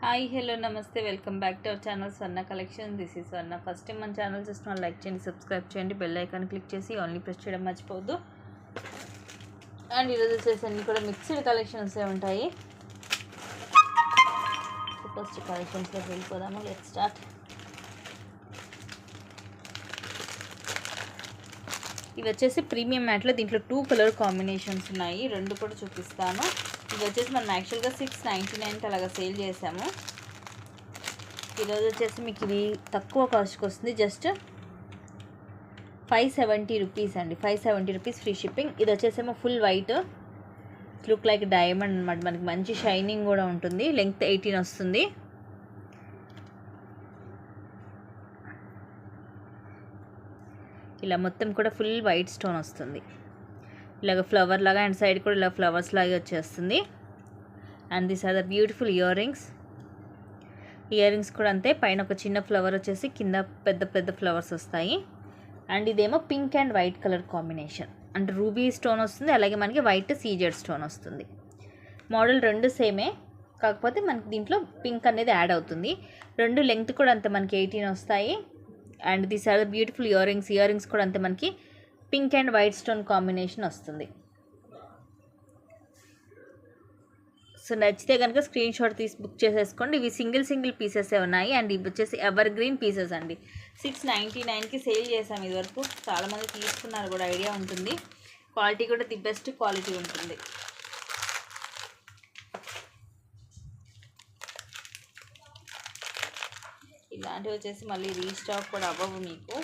Hi hello నమస్తే welcome back to our channel Swarna collection. This is Swarna. First time మన channel చూసిన like చేయండి, subscribe చేయండి, bell icon click చేసి only press చేయడం మర్చిపోవద్దు. అండ్ ఈరోజు వచ్చేసి అన్నీ కూడా మిక్స్డ్ కలెక్షన్స్ ఉంటాయి. ఫస్ట్ కలెక్షన్స్లోకి వెళ్ళిపోదాము. Let's start. ఇవి వచ్చేసి ప్రీమియం మ్యాట్లో దీంట్లో 2 కలర్ కాంబినేషన్స్ ఉన్నాయి. రెండు కూడా చూపిస్తాను. ఇది వచ్చేసి మనం యాక్చువల్గా 699 అలాగా సేల్ చేసాము. ఈరోజు వచ్చేసి మీకు ఇవి తక్కువ కాస్ట్కి వస్తుంది. జస్ట్ 570 రూపీస్ అండి. 570 రూపీస్ ఫ్రీ షిప్పింగ్. ఇది వచ్చేసేమో full white, look like diamond అనమాట. మనకి మంచి షైనింగ్ కూడా ఉంటుంది. లెంగ్త్ 18 వస్తుంది. ఇలా మొత్తం కూడా ఫుల్ వైట్ స్టోన్ వస్తుంది. ఇలాగ ఫ్లవర్ లాగా అండ్ సైడ్ కూడా ఇలా ఫ్లవర్స్ లాగా వచ్చేస్తుంది. And these are the beautiful earrings. Earrings కూడా అంతే, పైన ఒక చిన్న ఫ్లవర్ వచ్చేసి కింద పెద్ద పెద్ద ఫ్లవర్స్ వస్తాయి. అండ్ ఇదేమో pink and white colour combination. అంటే రూబీ స్టోన్ వస్తుంది, అలాగే మనకి వైట్ సీజెడ్ స్టోన్ వస్తుంది. మోడల్ రెండు సేమే, కాకపోతే మనకి దీంట్లో పింక్ అనేది యాడ్ అవుతుంది. రెండు లెంగ్త్ కూడా అంతే, మనకి 18 వస్తాయి. And these are the beautiful earrings. Earrings కూడా అంతే, మనకి pink and white stone combination వస్తుంది. సో నచ్చితే కనుక స్క్రీన్ షాట్ తీసి బుక్ చేసేసుకోండి. ఇవి సింగిల్ పీసెసే ఉన్నాయి. అండ్ ఇవి వచ్చేసి ఎవర్ గ్రీన్ పీసెస్ అండి. 699కి సేల్ చేసాం ఇదివరకు. చాలామంది తీసుకున్నారు కూడా, ఐడియా ఉంటుంది. క్వాలిటీ కూడా ది బెస్ట్ క్వాలిటీ ఉంటుంది. ఇలాంటివి వచ్చేసి మళ్ళీ రీస్టాక్ కూడా అవ్వవు మీకు.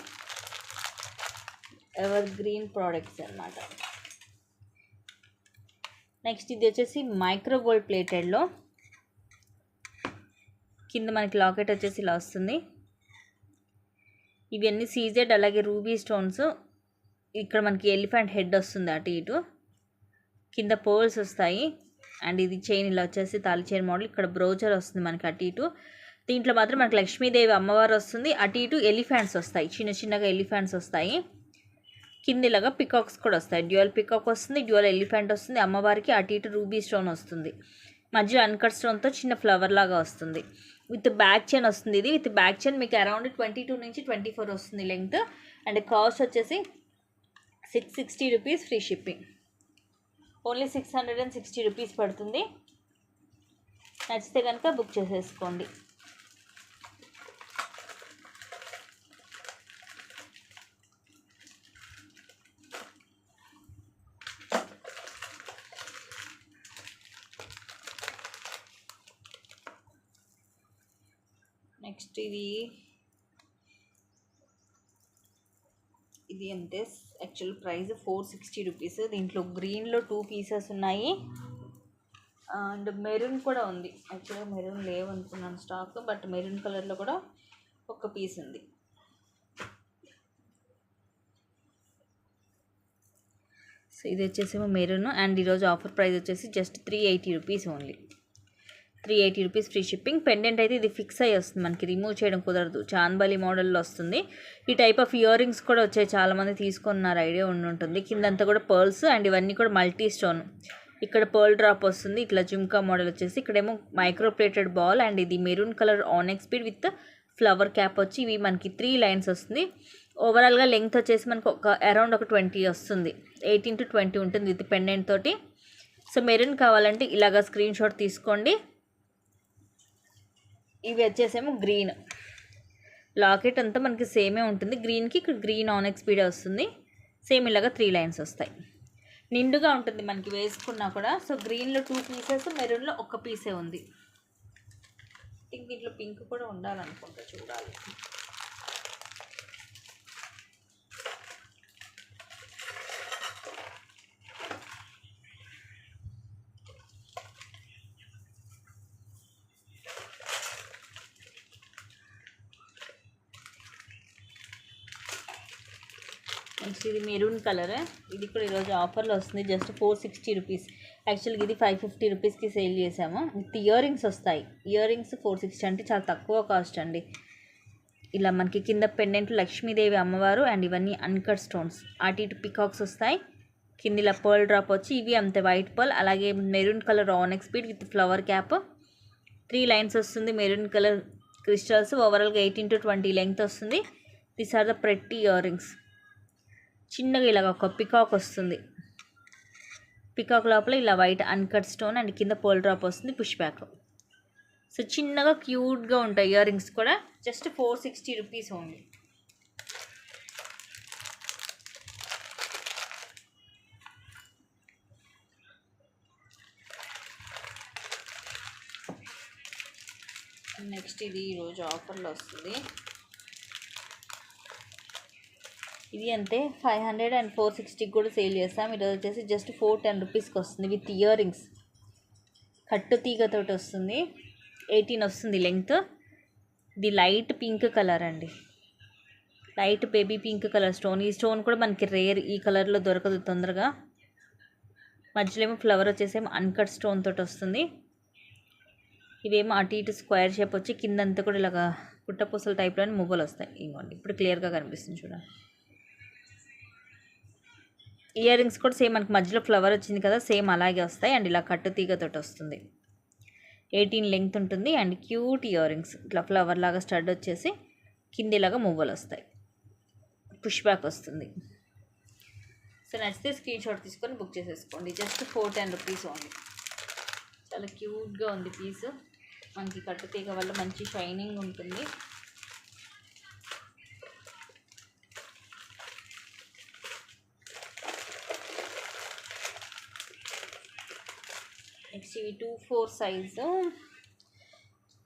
ఎవర్ గ్రీన్ ప్రోడక్ట్స్ అన్నమాట. నెక్స్ట్ ఇది వచ్చేసి మైక్రో గోల్డ్ ప్లేటెడ్లో కింద మనకి లాకెట్ వచ్చేసి ఇలా వస్తుంది. ఇవన్నీ సీజెడ్, అలాగే రూబీ స్టోన్స్. ఇక్కడ మనకి ఎలిఫెంట్ హెడ్ వస్తుంది అటు ఇటు, కింద పర్ల్స్ వస్తాయి. అండ్ ఇది చైన్ ఇలా వచ్చేసి తాళి చైన్ మోడల్. ఇక్కడ బ్రోచర్ వస్తుంది మనకి అటు ఇటు. దీంట్లో మాత్రం మనకి లక్ష్మీదేవి అమ్మవారు వస్తుంది. అటు ఇటు ఎలిఫెంట్స్ వస్తాయి, చిన్న చిన్నగా ఎలిఫెంట్స్ వస్తాయి. కింద ఇలాగా పికాక్స్ కూడా వస్తాయి. డ్యూయల్ పికాక్ వస్తుంది, డ్యూయల్ ఎలిఫెంట్ వస్తుంది. అమ్మవారికి అటు ఇటు రూబీ స్టోన్ వస్తుంది. మధ్యలో అన్కట్ స్టోన్తో చిన్న ఫ్లవర్ లాగా వస్తుంది. విత్ బ్యాక్ చైన్ వస్తుంది. ఇది విత్ బ్యాక్ చైన్ మీకు అరౌండ్ 22 నుంచి 24 వస్తుంది లెంగ్త్. అండ్ కాస్ట్ వచ్చేసి 660 rupees free shipping. Only 660 rupees పడుతుంది. నచ్చితే కనుక బుక్ చేసేసుకోండి. నెక్స్ట్ ఇది అంతే. Actual price 460 rupees. దీంట్లో గ్రీన్లో 2 పీసెస్ ఉన్నాయి. అండ్ మెరూన్ కూడా ఉంది. యాక్చువల్గా మెరూన్ లేవు అనుకున్నాను స్టాక్, బట్ మెరూన్ కలర్లో కూడా ఒక పీస్ ఉంది. సో ఇది వచ్చేసేమో మెరూన్. అండ్ ఈరోజు ఆఫర్ ప్రైస్ వచ్చేసి just 380 rupees only. 380 rupees free shipping. Pendant అయితే ఇది ఫిక్స్ అయ్యి వస్తుంది, మనకి రిమూవ్ చేయడం కుదరదు. చాందబాలి మోడల్లో వస్తుంది. ఈ టైప్ ఆఫ్ ఇయర్ రింగ్స్ కూడా వచ్చాయి, చాలామంది తీసుకున్నారు, ఐడియా ఉంటుంది. కిందంతా కూడా పర్ల్స్. అండ్ ఇవన్నీ కూడా మల్టీ స్టోన్. ఇక్కడ పర్ల్ డ్రాప్ వస్తుంది, ఇట్లా జుమ్కా మోడల్ వచ్చేసి. ఇక్కడేమో మైక్రో ప్లేటెడ్ బాల్. అండ్ ఇది maroon colour onyx bead with flower cap వచ్చి ఇవి మనకి 3 లైన్స్ వస్తుంది. ఓవరాల్గా లెంగ్త్ వచ్చేసి మనకు అరౌండ్ 20 వస్తుంది. 18 to 20 ఉంటుంది విత్ పెండెంట్ తోటి. సో మెరూన్ కావాలంటే ఇలాగా స్క్రీన్ షాట్ తీసుకోండి. ఇవి వచ్చేసేమో గ్రీన్. లాకెట్ అంతా మనకి సేమే ఉంటుంది. గ్రీన్కి ఇక్కడ గ్రీన్ ఆనెక్స్ బీడ్ వస్తుంది. సేమ్ ఇలాగా 3 లైన్స్ వస్తాయి. నిండుగా ఉంటుంది మనకి వేసుకున్నా కూడా. సో గ్రీన్లో 2 పీసెస్, మెరూన్లో 1 పీసే ఉంది. థింక్ దీంట్లో పింక్ కూడా ఉండాలనుకుంటా, చూడాలి. నెక్స్ట్ ఇది మెరూన్ కలర్. ఇది కూడా ఈరోజు ఆఫర్లో వస్తుంది. Just 460 rupees. యాక్చువల్గా ఇది 550 రూపీస్కి సేల్ చేసాము. విత్ ఇయర్ రింగ్స్ వస్తాయి. ఇయర్ రింగ్స్ 460 అంటే చాలా తక్కువ కాస్ట్ అండి. ఇలా మనకి కింద పెండెంట్ లక్ష్మీదేవి అమ్మవారు. అండ్ ఇవన్నీ అన్కట్ స్టోన్స్. అటు ఇటు పికాక్స్ వస్తాయి. కింద ఇలా పర్ల్ డ్రాప్ వచ్చి ఇవి అంతే వైట్ పర్ల్. అలాగే maroon colour onyx bead with flower cap. 3 lines వస్తుంది, మెరూన్ కలర్ క్రిస్టల్స్. ఓవరాల్గా 18 to 20 లెంగ్త్ వస్తుంది. These are the pretty earrings. చిన్నగా ఇలాగ ఒక పికాక్ వస్తుంది. పికాక్ లోపల ఇలా వైట్ అన్కట్ స్టోన్ అండ్ కింద పోల్ డ్రాప్ వస్తుంది, పుష్ బ్యాక్. సో చిన్నగా క్యూట్గా ఉంటాయి ఇయర్ రింగ్స్ కూడా. Just 460 rupees only. నెక్స్ట్ ఇది ఈరోజు ఆఫర్లో వస్తుంది. ఇది అంతే 500 అండ్ 460 కూడా సేల్ చేస్తాం. ఈరోజు వచ్చేసి జస్ట్ 410 రూపీస్కి వస్తుంది విత్ ఇయర్ రింగ్స్. కట్టు తీగతోటి వస్తుంది. 18 వస్తుంది లెంగ్త్. ఇది లైట్ పింక్ కలర్ అండి, light baby pink colour stone. ఈ స్టోన్ కూడా మనకి రేర్, ఈ కలర్లో దొరకదు తొందరగా. మధ్యలో ఏమో ఫ్లవర్ వచ్చేసేమో అన్కట్ స్టోన్ తోటి వస్తుంది. ఇవేమో అటు ఇటు స్క్వేర్ షేప్ వచ్చి కిందంతా కూడా ఇలాగా పుట్టపూసల టైప్లోనే మువ్వలు వస్తాయి. ఇంకోండి ఇప్పుడు క్లియర్గా కనిపిస్తుంది చూడండి. ఇయర్ రింగ్స్ కూడా సేమ్ మనకి మధ్యలో ఫ్లవర్ వచ్చింది కదా, సేమ్ అలాగే వస్తాయి. అండ్ ఇలా కట్టు తీగతోటి వస్తుంది. 18 లెంగ్త్ ఉంటుంది. అండ్ క్యూట్ ఇయర్ రింగ్స్, ఇట్లా ఫ్లవర్ లాగా స్టడ్ వచ్చేసి కిందిలాగా మువ్వలు వస్తాయి, పుష్ బ్యాక్ వస్తుంది. సో నచ్చితే స్క్రీన్ షాట్ తీసుకొని బుక్ చేసేసుకోండి. Just 410 rupees only. చాలా క్యూట్గా ఉంది పీస్. మనకి కట్టు తీగ వల్ల మంచి షైనింగ్ ఉంటుంది. నెక్స్ట్ ఇవి 2-4 సైజు,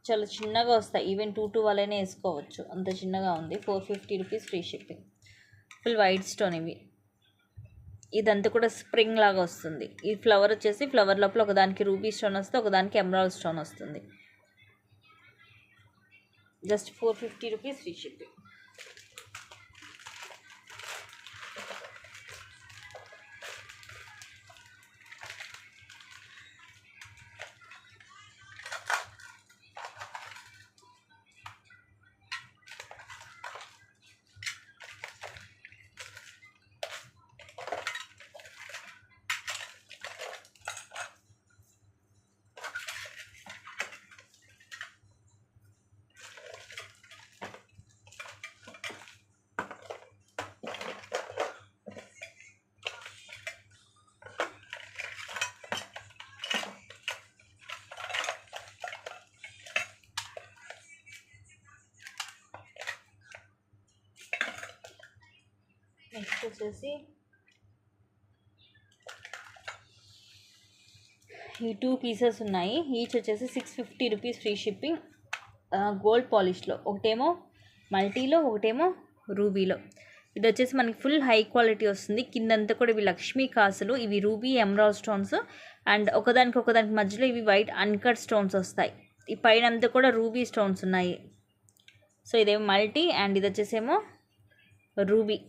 చాలా చిన్నగా వస్తాయి. ఈవెన్ 2-2 వాళ్ళైనా వేసుకోవచ్చు, అంత చిన్నగా ఉంది. 450 rupees free shipping. Full white stone ఇవి. ఇదంతా కూడా స్ప్రింగ్ లాగా వస్తుంది. ఈ ఫ్లవర్ వచ్చేసి ఫ్లవర్ లోపల ఒకదానికి రూబీ స్టోన్ వస్తుంది, ఒకదానికి ఎమరాల్డ్ స్టోన్ వస్తుంది. Just 450 rupees free shipping. Next వచ్చేసి ఈ 2 పీసెస్ ఉన్నాయి. ఈచ్ వచ్చేసి 650 రూపీస్ ఫ్రీ షిప్పింగ్. గోల్డ్ పాలిష్లో, ఒకటేమో మల్టీలో, ఒకటేమో రూబీలో. ఇది వచ్చేసి మనకి ఫుల్ హై క్వాలిటీ వస్తుంది. కిందంతా కూడా ఇవి లక్ష్మీ కాసులు, ఇవి రూబీ ఎమరాల్డ్ స్టోన్స్. అండ్ ఒకదానికి మధ్యలో ఇవి వైట్ అన్కట్ స్టోన్స్ వస్తాయి. ఈ పైన అంతా కూడా రూబీ స్టోన్స్ ఉన్నాయి. సో ఇదేమో మల్టీ అండ్ ఇది వచ్చేసేమో రూబీ.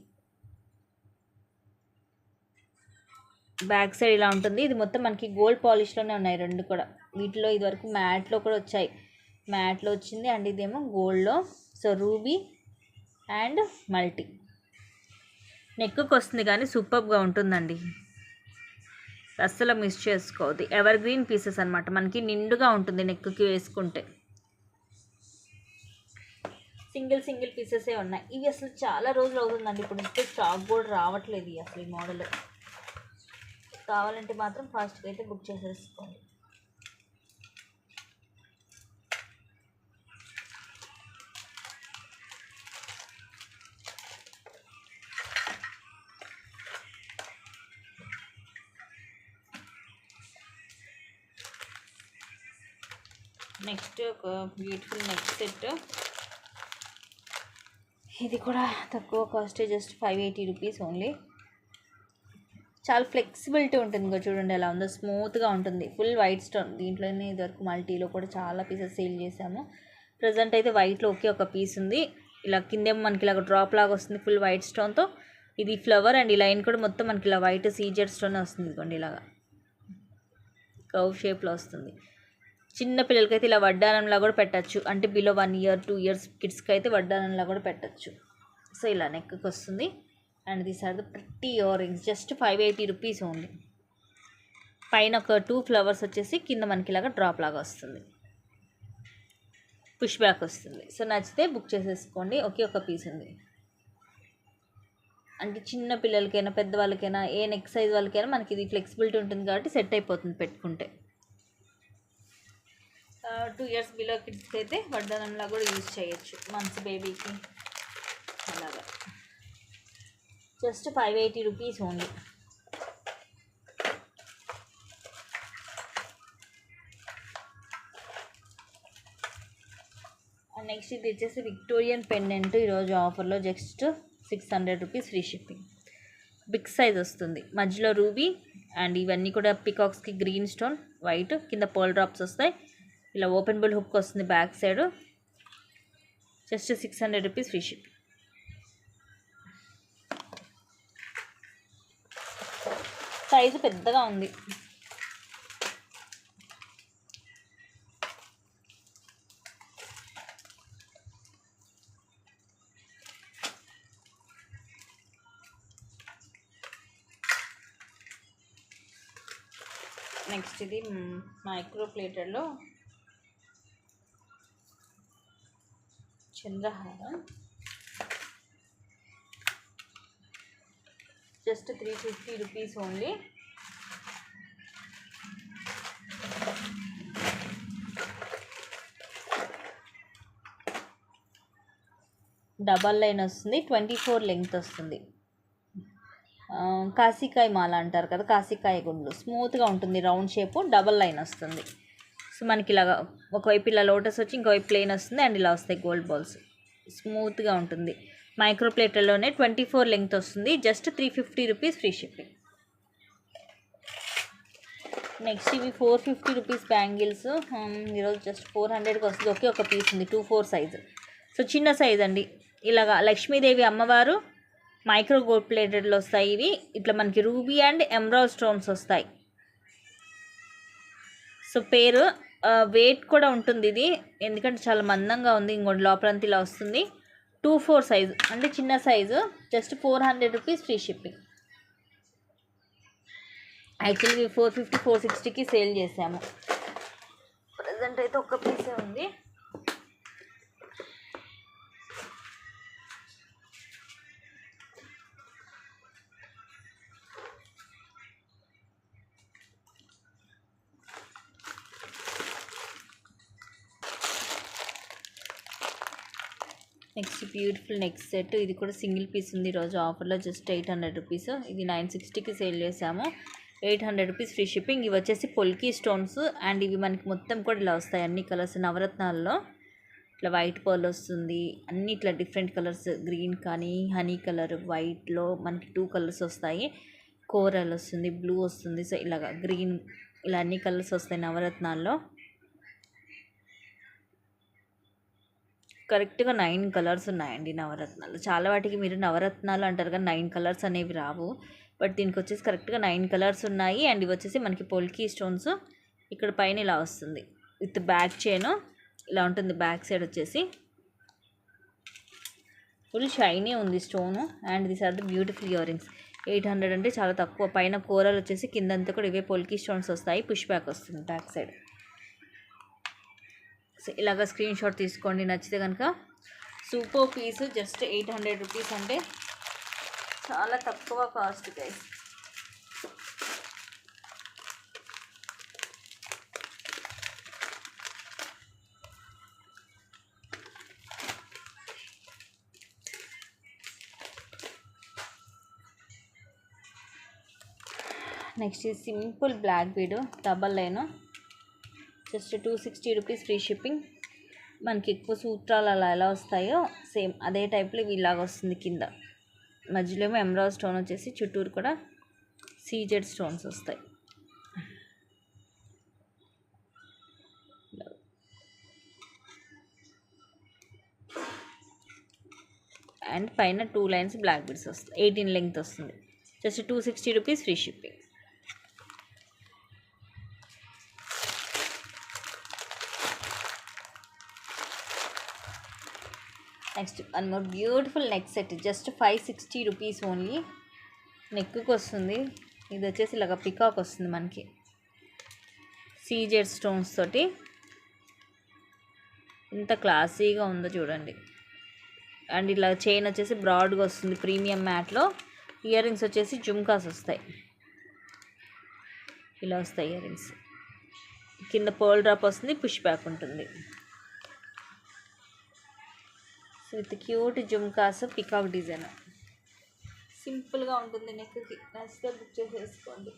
బ్యాక్ సైడ్ ఇలా ఉంటుంది. ఇది మొత్తం మనకి గోల్డ్ పాలిష్లోనే ఉన్నాయి రెండు కూడా. వీటిలో ఇదివరకు మ్యాట్లో కూడా వచ్చాయి, మ్యాట్లో వచ్చింది. అండ్ ఇదేమో గోల్డ్లో. So ruby and multi. నెక్కి వస్తుంది కానీ సూపర్గా ఉంటుందండి, అస్సలు మిస్ చేసుకోవద్దు. ఎవర్ గ్రీన్ పీసెస్ అనమాట, మనకి నిండుగా ఉంటుంది నెక్కి వేసుకుంటే. సింగిల్ పీసెసే ఉన్నాయి. ఇవి అసలు చాలా రోజులు అవుతుందండి, ఇప్పుడు స్టాక్ కూడా రావట్లేదు అసలు ఈ మోడల్. కావాలంటే మాత్రం ఫాస్ట్గా అయితే బుక్ చేసేసుకోండి. నెక్స్ట్ ఒక బ్యూటిఫుల్ నెక్ సెట్. ఇది కూడా తక్కువ కాస్టే, జస్ట్ 580 రూపీస్ ఓన్లీ. చాలా ఫ్లెక్సిబిలిటీ ఉంటుంది ఇంకా చూడండి ఎలా ఉందో, స్మూత్గా ఉంటుంది. Full white stone. దీంట్లోనే ఇదివరకు మల్టీలో కూడా చాలా పీసెస్ సేల్ చేసాము. ప్రజెంట్ అయితే వైట్లో ఒకే ఒక పీస్ ఉంది. ఇలా కిందేమో మనకి ఇలా డ్రాప్ లాగా వస్తుంది ఫుల్ వైట్ స్టోన్తో. ఇది ఫ్లవర్ అండ్ ఈ లైన్ కూడా మొత్తం మనకి ఇలా వైట్ సీజెడ్ స్టోన్ వస్తుంది. ఇదిగోండి ఇలాగా కర్వ్ షేప్లో వస్తుంది. చిన్న పిల్లలకైతే ఇలా వడ్డానంలా కూడా పెట్టచ్చు, అంటే బిలో 1 year 2 years కిడ్స్కి అయితే వడ్డానంలా కూడా పెట్టచ్చు. సో ఇలా నెక్కి వస్తుంది. And these are the pretty earrings. Just 580 rupees only. పైన ఒక 2 ఫ్లవర్స్ వచ్చేసి కింద మనకి ఇలాగా డ్రాప్ లాగా వస్తుంది. పుష్ బ్యాక్ వస్తుంది. సో నచ్చితే బుక్ చేసేసుకోండి. ఒకే ఒక పీస్ ఉంది. అంటే చిన్న పిల్లలకైనా పెద్దవాళ్ళకైనా ఏ నెక్ సైజ్ వాళ్ళకైనా మనకి ఇది ఫ్లెక్సిబిలిటీ ఉంటుంది కాబట్టి సెట్ అయిపోతుంది పెట్టుకుంటే. 2 years బిలో కిడ్స్కి అయితే వడ్డానంలా కూడా యూజ్ చేయొచ్చు. మంత్స్ బేబీకి అలాగా. Just 580 rupees only. నెక్స్ట్ ఇది వచ్చేసి విక్టోరియన్ పెండెంట్. ఈరోజు ఆఫర్లో just 600 rupees free shipping. Big size వస్తుంది. మధ్యలో రూబీ అండ్ ఇవన్నీ కూడా పికాక్స్కి గ్రీన్ స్టోన్ వైట్, కింద పర్ల్ డ్రాప్స్ వస్తాయి. ఇలా ఓపెన్ బుల్ హుక్ వస్తుంది back side. Just 600 rupees free shipping. Size పెద్దగా ఉంది. నెక్స్ట్ ఇది మైక్రో ప్లేటర్లో చంద్రహారం. Just 350 rupees only. Double line వస్తుంది, 24 లెంగ్త్ వస్తుంది. కాశీకాయ మాల అంటారు కదా, కాశీకాయ గుండ్లు. స్మూత్గా ఉంటుంది, రౌండ్ షేపు, డబల్ లైన్ వస్తుంది. సో మనకి ఇలాగా ఒకవైపు ఇలా లోటస్ వచ్చి ఇంకోవైపు ప్లెయిన్ వస్తుంది అండ్ ఇలా వస్తాయి గోల్డ్ బాల్స్. స్మూత్గా ఉంటుంది. మైక్రో ప్లేటర్లోనే 24 లెంగ్త్ వస్తుంది. Just 350 rupees free shipping. Next ఇవి 450 రూపీస్ బ్యాంగిల్స్. ఈరోజు జస్ట్ 400కి వస్తుంది. ఒకే ఒక పీస్ ఉంది, 2/4 సైజు. సో చిన్న సైజ్ అండి. ఇలాగా లక్ష్మీదేవి అమ్మవారు మైక్రో గోల్డ్ ప్లేటెడ్లో వస్తాయి ఇవి. ఇట్లా మనకి రూబీ అండ్ ఎమరాల్డ్ స్టోన్స్ వస్తాయి. సో పేరు వెయిట్ కూడా ఉంటుంది ఇది, ఎందుకంటే చాలా మందంగా ఉంది. ఇంకోటి లోపలంతా ఇలా వస్తుంది. 2/4 సైజు అంటే చిన్న size. Just 400 rupees free shipping. Actually 450 460కి సేల్ చేసాము. ప్రజెంట్ అయితే ఒక్క పీసే ఉంది. Next beautiful neck set. ఇది కూడా సింగిల్ పీస్ ఉంది. ఈరోజు ఆఫర్లో జస్ట్ 800 రూపీస్. ఇది 960కి సేల్ చేసాము. 800 రూపీస్ ఫ్రీ షిప్పింగ్. ఇవి వచ్చేసి పొల్కీ స్టోన్స్ అండ్ ఇవి మనకి మొత్తం కూడా ఇలా వస్తాయి అన్ని కలర్స్. నవరత్నాల్లో ఇట్లా వైట్ పర్ల్ వస్తుంది, అన్ని ఇట్లా డిఫరెంట్ కలర్స్. గ్రీన్ కానీ హనీ కలర్, వైట్లో మనకి 2 కలర్స్ వస్తాయి. కోరల్ వస్తుంది, బ్లూ వస్తుంది. సో ఇలాగా గ్రీన్, ఇలా అన్ని కలర్స్ వస్తాయి నవరత్నాల్లో. కరెక్ట్గా 9 కలర్స్ ఉన్నాయండి నవరత్నాలు. చాలా వాటికి మీరు నవరత్నాలు అంటారు కానీ 9 కలర్స్ అనేవి రావు. బట్ దీనికి వచ్చేసి కరెక్ట్గా 9 కలర్స్ ఉన్నాయి. అండ్ ఇవి వచ్చేసి మనకి పోల్కీ స్టోన్స్. ఇక్కడ పైన ఇలా వస్తుంది విత్ బ్యాక్ చైన్. ఇలా ఉంటుంది బ్యాక్ సైడ్ వచ్చేసి. ఫుల్ షైనీ ఉంది stone. And these are the beautiful earrings. 800 అంటే చాలా తక్కువ. పైన కూరలు వచ్చేసి కిందంతా కూడా ఇవే పోల్కీ స్టోన్స్ వస్తాయి. పుష్ బ్యాక్ వస్తుంది బ్యాక్ సైడ్. సో ఇలాగ స్క్రీన్ షాట్ తీసుకోండి నచ్చితే కనుక. Super piece. జస్ట్ 800 రూపీస్ అంటే చాలా తక్కువ cost guys. Next simple black bead double line. Just 260 rupees free shipping. మనకి ఎక్కువ సూత్రాలు అలా ఎలా వస్తాయో సేమ్ అదే టైప్లో ఇవి ఇలాగ వస్తుంది. కింద మధ్యలో ఏమో ఎమరాల్డ్ స్టోన్ వచ్చేసి చుట్టూరు కూడా సీజెడ్ స్టోన్స్ వస్తాయి. అండ్ పైన 2 లైన్స్ బ్లాక్ బీడ్స్ వస్తాయి. 18 లెంగ్త్ వస్తుంది. Just 260 rupees free shipping. Next one more beautiful neck set. Just 560 rupees only. నెక్కి వస్తుంది. ఇది వచ్చేసి ఇలాగ పికాక్ వస్తుంది మనకి సీజెడ్ స్టోన్స్ తోటి. ఎంత క్లాసీగా ఉందో చూడండి. అండ్ ఇలా చైన్ వచ్చేసి బ్రాడ్గా వస్తుంది ప్రీమియం మ్యాట్లో. ఇయర్ రింగ్స్ వచ్చేసి జుమ్కాస్ వస్తాయి, ఇలా వస్తాయి ఇయర్ రింగ్స్. కింద పర్ల్ డ్రాప్ వస్తుంది, పుష్ బ్యాక్ ఉంటుంది. So with cute jhumkas, peacock design, సింపుల్గా ఉంటుంది. నెక్కి నచ్చితే బుక్ చేసేసుకోండి.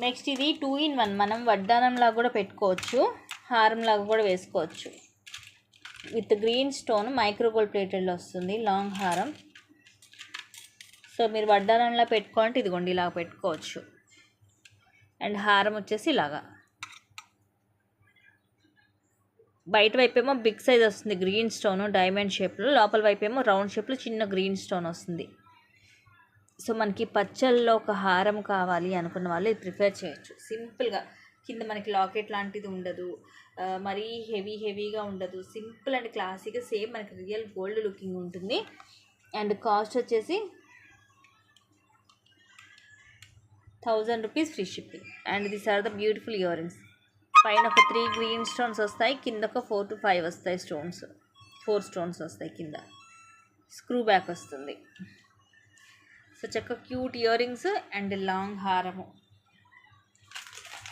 నెక్స్ట్ ఇది 2-in-1, మనం వడ్డానంలాగా కూడా పెట్టుకోవచ్చు, హారంలాగా కూడా వేసుకోవచ్చు. With green stone micro gold ప్లేటెడ్లో వస్తుంది లాంగ్ హారం. సో మీరు వడ్డానంలా పెట్టుకోవాలంటే ఇదిగోండి ఇలా పెట్టుకోవచ్చు. అండ్ హారం వచ్చేసి ఇలాగా బయట వైపేమో బిగ్ సైజ్ వస్తుంది గ్రీన్ స్టోన్ డైమండ్ షేప్లో, లోపల వైపేమో రౌండ్ షేప్లో చిన్న గ్రీన్ స్టోన్ వస్తుంది. సో మనకి పచ్చల్లో ఒక హారం కావాలి అనుకున్న వాళ్ళు ఇది ప్రిఫర్ చేయొచ్చు. సింపుల్గా కింద మనకి లాకెట్ లాంటిది ఉండదు, మరీ హెవీగా ఉండదు, సింపుల్ అండ్ క్లాసీగా సేమ్ మనకి రియల్ గోల్డ్ లుకింగ్ ఉంటుంది. అండ్ కాస్ట్ వచ్చేసి 1000 rupees free shipping. And these are the beautiful earrings. పైన ఒక 3 గ్రీన్ స్టోన్స్ వస్తాయి, కింద ఒక 4 to 5 వస్తాయి స్టోన్స్, 4 స్టోన్స్ వస్తాయి కింద. స్క్రూ బ్యాక్ వస్తుంది. సో చక్కగా cute earrings and long హారము.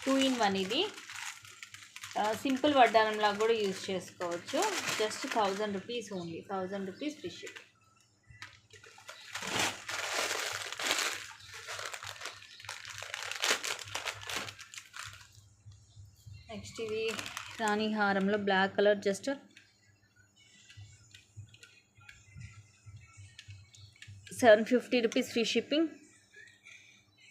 2-in-1 ఇది. సింపుల్ వడ్డానంలాగా కూడా యూజ్ చేసుకోవచ్చు. Just 1000 rupees only, 1000 rupees free ship. Next ఇది రాణి హారంలో black colour, just 750 rupees free shipping.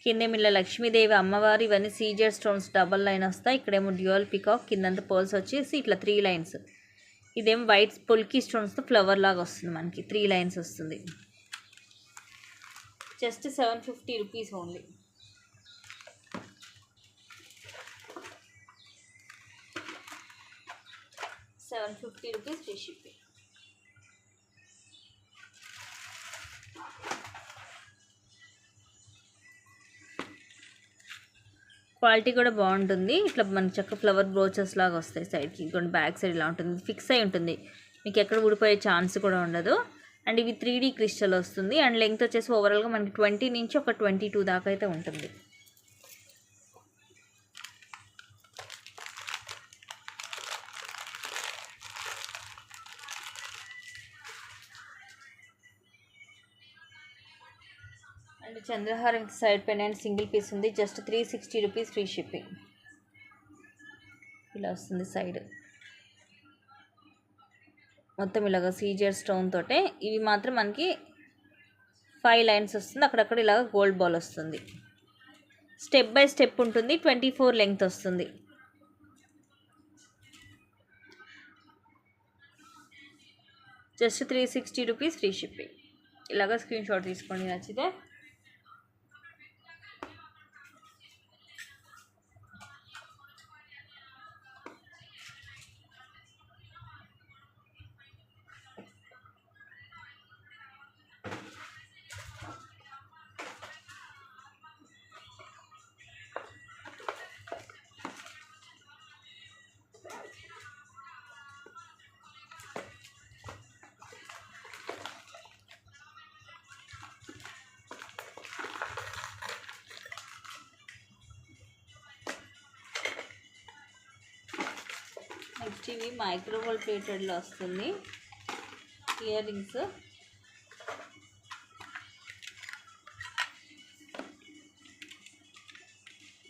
కిందేమో ఇలా లక్ష్మీదేవి అమ్మవారు, ఇవన్నీ సీజర్ స్టోన్స్ డబల్ లైన్ వస్తాయి. ఇక్కడేమో డ్యూయల్ పికాక్, కిందంతా పర్ల్స్ వచ్చేసి ఇట్లా 3 లైన్స్. ఇదేమో వైట్ పొల్కీ స్టోన్స్తో ఫ్లవర్ లాగా వస్తుంది, మనకి 3 లైన్స్ వస్తుంది. Just 750 rupees only. ₹750 free shipping. Quality కూడా బాగుంటుంది. ఇట్లా మనకి చక్క ఫ్లవర్ బ్రోచెస్ లాగా వస్తాయి సైడ్కి, ఇంకొంచెం బ్యాక్ సైడ్ ఇలా ఉంటుంది, ఫిక్స్ అయి ఉంటుంది, మీకు ఎక్కడ ఊడిపోయే ఛాన్స్ కూడా ఉండదు. అండ్ ఇవి 3D క్రిస్టల్ వస్తుంది. అండ్ లెంగ్త్ వచ్చేసి ఓవరాల్గా మనకి 20 నుంచి ఒక 22 దాకా అయితే ఉంటుంది. అండ్ చంద్రహారం సైడ్ పెండెంట్ సింగిల్ పీస్ ఉంది, జస్ట్ 360 రూపీస్ ఫ్రీ షిప్పింగ్. ఇలా వస్తుంది సైడ్ మొత్తం ఇలాగ సీజర్ స్టోన్ తోటే. ఇవి మాత్రం మనకి 5 లైన్స్ వస్తుంది, అక్కడక్కడ ఇలాగ గోల్డ్ బాల్ వస్తుంది. స్టెప్ బై స్టెప్ ఉంటుంది, 24 లెంగ్త్ వస్తుంది. Just 360 rupees free shipping. ఇలాగ స్క్రీన్ షాట్ తీసుకోండి నచ్చితే. నెక్స్ట్ ఇవి మైక్రోవేవ్ ప్లేటెడ్లో వస్తుంది ఇయర్ రింగ్స్.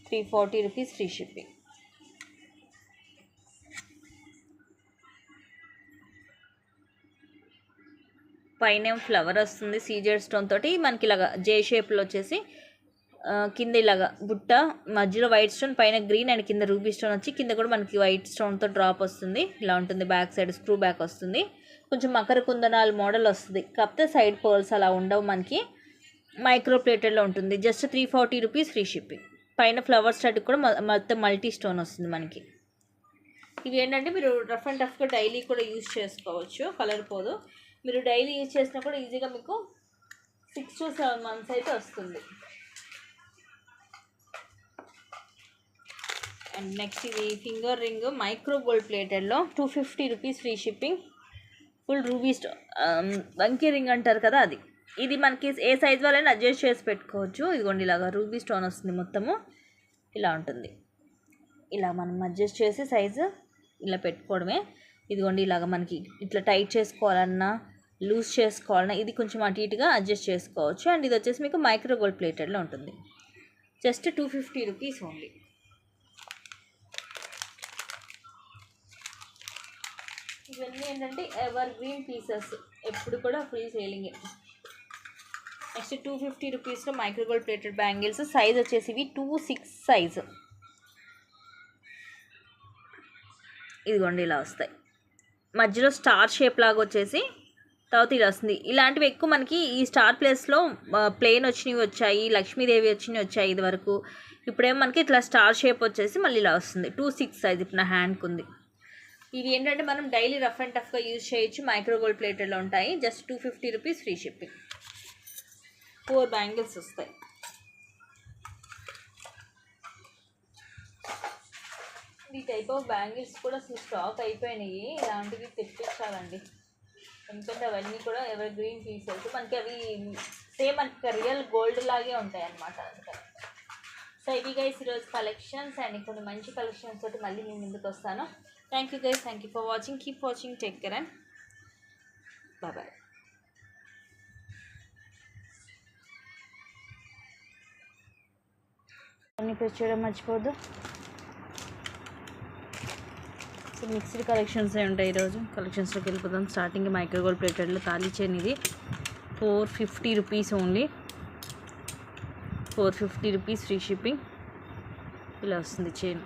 ₹340 free shipping. పైన ఫ్లవర్ వస్తుంది సీజర్ స్టోన్ తోటి, మనకి ఇలాగా జే షేప్లో వచ్చేసి కింద ఇలాగా బుట్ట, మధ్యలో వైట్ స్టోన్, పైన గ్రీన్ అండ్ కింద రూబీ స్టోన్ వచ్చి కింద కూడా మనకి వైట్ స్టోన్తో డ్రాప్ వస్తుంది. ఇలా ఉంటుంది, బ్యాక్ సైడ్ స్క్రూ బ్యాక్ వస్తుంది. కొంచెం మకర కుందనాలు మోడల్ వస్తుంది, కాకపోతే సైడ్ పర్ల్స్ అలా ఉండవు, మనకి మైక్రో ప్లేటెడ్లో ఉంటుంది. Just ₹340 free shipping. పైన ఫ్లవర్ స్టడ్ కూడా మొత్తం మల్టీ స్టోన్ వస్తుంది మనకి. ఇవి ఏంటంటే మీరు రఫ్ అండ్ టఫ్గా డైలీ కూడా యూజ్ చేసుకోవచ్చు, కలర్ పోదు. మీరు డైలీ యూజ్ చేసినా కూడా ఈజీగా మీకు 6 to 7 months అయితే వస్తుంది. అండ్ నెక్స్ట్ ఇది ఫింగర్ రింగ్ మైక్రో గోల్డ్ ప్లేటెడ్లో 250 rupees free shipping. Full ruby వంకీ రింగ్ అంటారు కదా అది. ఇది మనకి ఏ సైజ్ వాళ్ళైనా అడ్జస్ట్ చేసి పెట్టుకోవచ్చు. ఇదిగోండి ఇలాగా రూబీ స్టోన్ వస్తుంది, మొత్తము ఇలా ఉంటుంది. ఇలా మనం అడ్జస్ట్ చేసి సైజు ఇలా పెట్టుకోవడమే. ఇదిగోండి ఇలాగ మనకి ఇట్లా టైట్ చేసుకోవాలన్నా లూజ్ చేసుకోవాలన్నా ఇది కొంచెం అటు ఇటుగా అడ్జస్ట్ చేసుకోవచ్చు. అండ్ ఇది వచ్చేసి మీకు మైక్రో గోల్డ్ ప్లేటెడ్లో ఉంటుంది. Just 250 rupees only. ఇవన్నీ ఏంటంటే ఎవర్ గ్రీన్ పీసెస్, ఎప్పుడు కూడా ఫ్రీ సేలింగే. నెక్స్ట్ 250 రూపీస్లో micro gold plated bangles. Size వచ్చేసి ఇవి 2-6 సైజు. ఇదిగోండి ఇలా వస్తాయి. మధ్యలో స్టార్ షేప్ లాగా వచ్చేసి తర్వాత ఇలా వస్తుంది. ఇలాంటివి ఎక్కువ మనకి ఈ స్టార్ ప్లేస్లో ప్లెయిన్ వచ్చినవి వచ్చాయి, లక్ష్మీదేవి వచ్చినవి వచ్చాయి ఇది వరకు. ఇప్పుడేమో మనకి ఇట్లా స్టార్ షేప్ వచ్చేసి మళ్ళీ ఇలా వస్తుంది. 2-6 సైజ్ ఇప్పుడు నా హ్యాండ్కి ఉంది. ఇవి ఏంటంటే మనం డైలీ రఫ్ అండ్ టఫ్గా యూజ్ చేయొచ్చు. మైక్రో గోల్డ్ ప్లేటెడ్లో ఉంటాయి. Just 250 rupees free shipping. 4 bangles వస్తాయి. ఈ టైప్ ఆఫ్ బ్యాంగిల్స్ కూడా అసలు స్టాక్ అయిపోయినాయి. ఇలాంటివి తెప్పించాలండి, ఎందుకంటే అవన్నీ కూడా ఎవర్ గ్రీన్ పీసెస్. మనకి అవి సేమ్ మనకి రియల్ గోల్డ్ లాగే ఉంటాయి అన్నమాట. అందుకని సో ఇవి గైస్ ఈరోజు కలెక్షన్స్. అండ్ కొన్ని మంచి కలెక్షన్స్ తోటి మళ్ళీ నేను ముందుకు వస్తాను. Thank you guys, thank you for watching. Keep watching, take care and bye bye. అన్ని ప్రెస్ చేయడం మర్చిపోద్దు. సో మిక్స్డ్ కలెక్షన్స్ ఉంటాయి ఈరోజు. కలెక్షన్స్లోకి వెళ్ళిపోతాం. స్టార్టింగ్ మైక్రో గోల్డ్ ప్లేటెడ్లో తాళీ చైన్ ఇది 450 rupees only. 450 rupees free shipping. ఇలా వస్తుంది చైన్,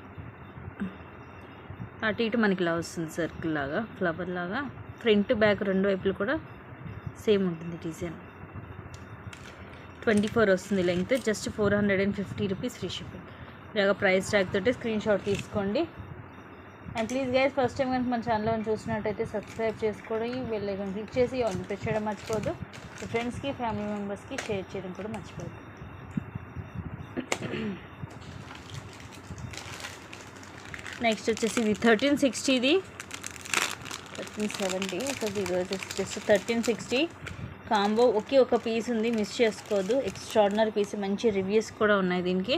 అటు ఇటు మనకి ఇలా వస్తుంది సర్కిల్ లాగా, ఫ్లవర్ లాగా. ఫ్రంట్ బ్యాక్ రెండు వైపులు కూడా సేమ్ ఉంటుంది డిజైన్. 24 వస్తుంది length. Just 450 rupees free shipping. ఇలాగ ప్రైస్ ట్యాగ్ తోటి స్క్రీన్ షాట్ తీసుకోండి. And please guys, first time కనుక మన ఛానల్లో చూసినట్టయితే సబ్స్క్రైబ్ చేసుకోవడం, బెల్ ఐకాన్ క్లిక్ చేసి ఆల్ ప్రెస్ చేయడం మర్చిపోద్దు. మీ ఫ్రెండ్స్కి, ఫ్యామిలీ మెంబర్స్కి షేర్ చేయడం కూడా మర్చిపోద్దు. నెక్స్ట్ వచ్చేసి ఇది 1360, 1370. సో ఈరోజు జస్ట్ 1360 కాంబో. ఒకే ఒక పీస్ ఉంది, మిస్ చేసుకోవద్దు. ఎక్స్ట్రాడినరీ పీస్, మంచి రివ్యూస్ కూడా ఉన్నాయి దీనికి.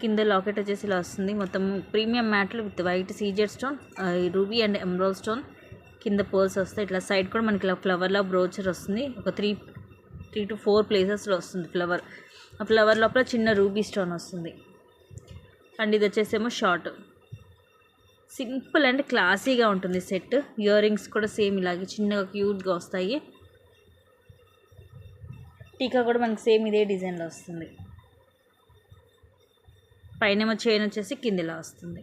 కింద లాకెట్ వచ్చేసి ఇలా వస్తుంది. మొత్తం ప్రీమియం మ్యాట్లు with white CZ stone, ruby and emerald stone. కింద పర్ల్స్ వస్తాయి. ఇట్లా సైడ్ కూడా మనకి ఇలా ఫ్లవర్లా బ్రోచర్ వస్తుంది. ఒక 3 to 4 ప్లేసెస్లో వస్తుంది ఫ్లవర్. ఆ ఫ్లవర్ లోపల చిన్న రూబీ స్టోన్ వస్తుంది. అండ్ ఇది వచ్చేసేమో షార్ట్. సింపుల్ అండ్ క్లాసీగా ఉంటుంది సెట్. ఇయర్ రింగ్స్ కూడా సేమ్ ఇలాగే చిన్నగా క్యూట్గా వస్తాయి. టీకా కూడా మనకి సేమ్ ఇదే డిజైన్లో వస్తుంది. పైన చైన్ వచ్చేసి కింద ఇలా వస్తుంది.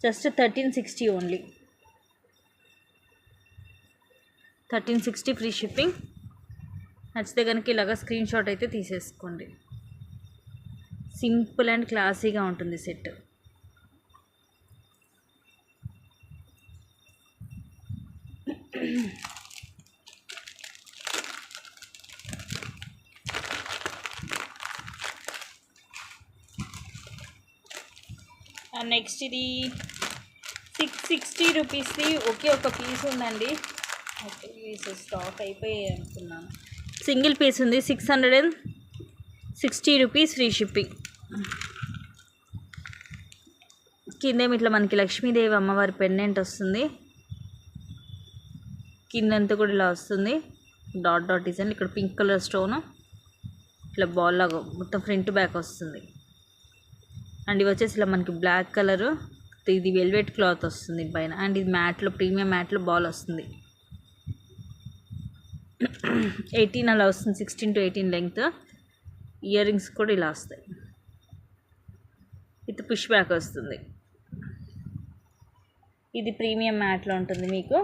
Just 1360 only. 1360 free shipping. నచ్చితే కనుక ఇలాగా స్క్రీన్ షాట్ అయితే తీసేసుకోండి. సింపుల్ అండ్ క్లాసీగా ఉంటుంది సెట్. నెక్స్ట్ ఇది 660 రూపీస్ది ఒకే ఒక పీస్ ఉందండి. ఓకే పీస్ స్టాక్ అయిపోయాయి అనుకున్నాను. సింగిల్ పీస్ ఉంది. 660 రూపీస్ ఫ్రీ షిప్పింగ్. కిందేమి ఇట్లా మనకి లక్ష్మీదేవి అమ్మవారి పెండెంట్ వస్తుంది. కిందంతా కూడా ఇలా వస్తుంది డాట్ డాట్ డిజైన్. ఇక్కడ పింక్ కలర్ స్టోను ఇట్లా బాల్ లాగా మొత్తం ఫ్రంట్ బ్యాక్ వస్తుంది. అండ్ ఇవి వచ్చేసి ఇలా మనకి బ్లాక్ కలరు, ఇది వెల్వెట్ క్లాత్ వస్తుంది పైన. అండ్ ఇది మ్యాట్లో ప్రీమియం మ్యాట్లో బాల్ వస్తుంది. 18 అలా వస్తుంది. 16 to 18 లెంగ్త్. ఇయర్ రింగ్స్ కూడా ఇలా వస్తాయి. ఇది పుష్ బ్యాక్ వస్తుంది. ఇది ప్రీమియం మ్యాట్లో ఉంటుంది మీకు.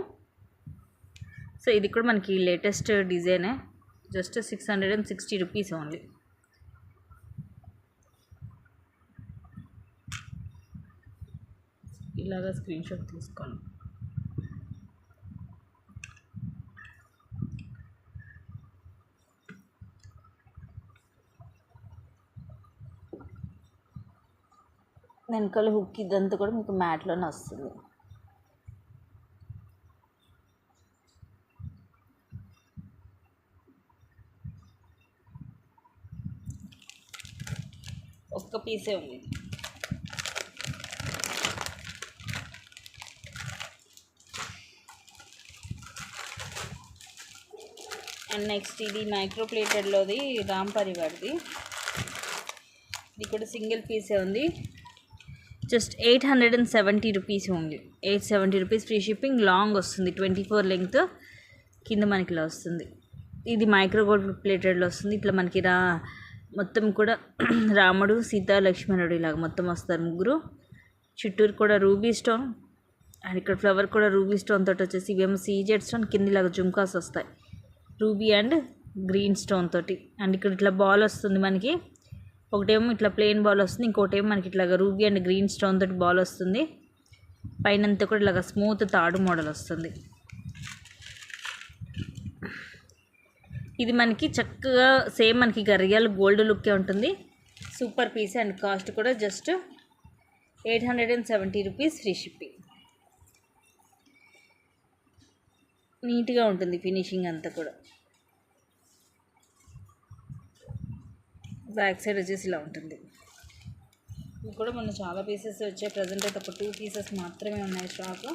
సో ఇది కూడా మనకి లేటెస్ట్ డిజైనే. Just 660 rupees only. ఇలాగా స్క్రీన్ షాట్ తీసుకోండి. వెనకాల హుక్ ఇదంతా కూడా మీకు మ్యాట్లోనే వస్తుంది. ఒక్క పీసే ఉంది. అండ్ నెక్స్ట్ ఇది మైక్రో ప్లేటెడ్లోది రామ్ పరివార్ది. ఇది కూడా సింగిల్ పీసే ఉంది. Just 870 rupees only. 870 rupees free shipping. Long వస్తుంది, 24 లెంగ్త్. కింద మనకి ఇలా వస్తుంది. ఇది మైక్రో గోల్డ్ ప్లేటెడ్లో వస్తుంది. ఇట్లా మనకి మొత్తం కూడా రాముడు, సీత, లక్ష్మణుడు ఇలాగ మొత్తం వస్తారు ముగ్గురు. చుట్టూరు కూడా రూబీ స్టోన్ అండ్ ఇక్కడ ఫ్లవర్ కూడా రూబీ స్టోన్ తోటి వచ్చేసి ఇవేమో సీజెడ్ స్టోన్, కింద ఇలాగ జుమ్కాస్ వస్తాయి రూబీ అండ్ గ్రీన్ స్టోన్ తోటి. అండ్ ఇక్కడ ఇట్లా బాల్ వస్తుంది మనకి. ఒకటేమో ఇట్లా ప్లెయిన్ బాల్ వస్తుంది, ఇంకోటేమో మనకి ఇట్లాగా రూబీ అండ్ గ్రీన్ స్టోన్ తోటి బాల్ వస్తుంది. పైనంతా కూడా ఇలాగ స్మూత్ తాడు మోడల్ వస్తుంది. ఇది మనకి చక్కగా సేమ్ మనకి రియల్ గోల్డ్ లుక్కే ఉంటుంది. సూపర్ పీస్ అండ్ కాస్ట్ కూడా జస్ట్ 870 రూపీస్ ఫ్రీ షిప్పింగ్. నీట్గా ఉంటుంది ఫినిషింగ్ అంతా కూడా. బ్యాక్ సైడ్ వచ్చేసి ఇలా ఉంటుంది. ఇది కూడా మన చాలా పీసెస్ వచ్చాయి. ప్రజెంట్ అయితే ఒక 2 పీసెస్ మాత్రమే ఉన్నాయి స్టాక్.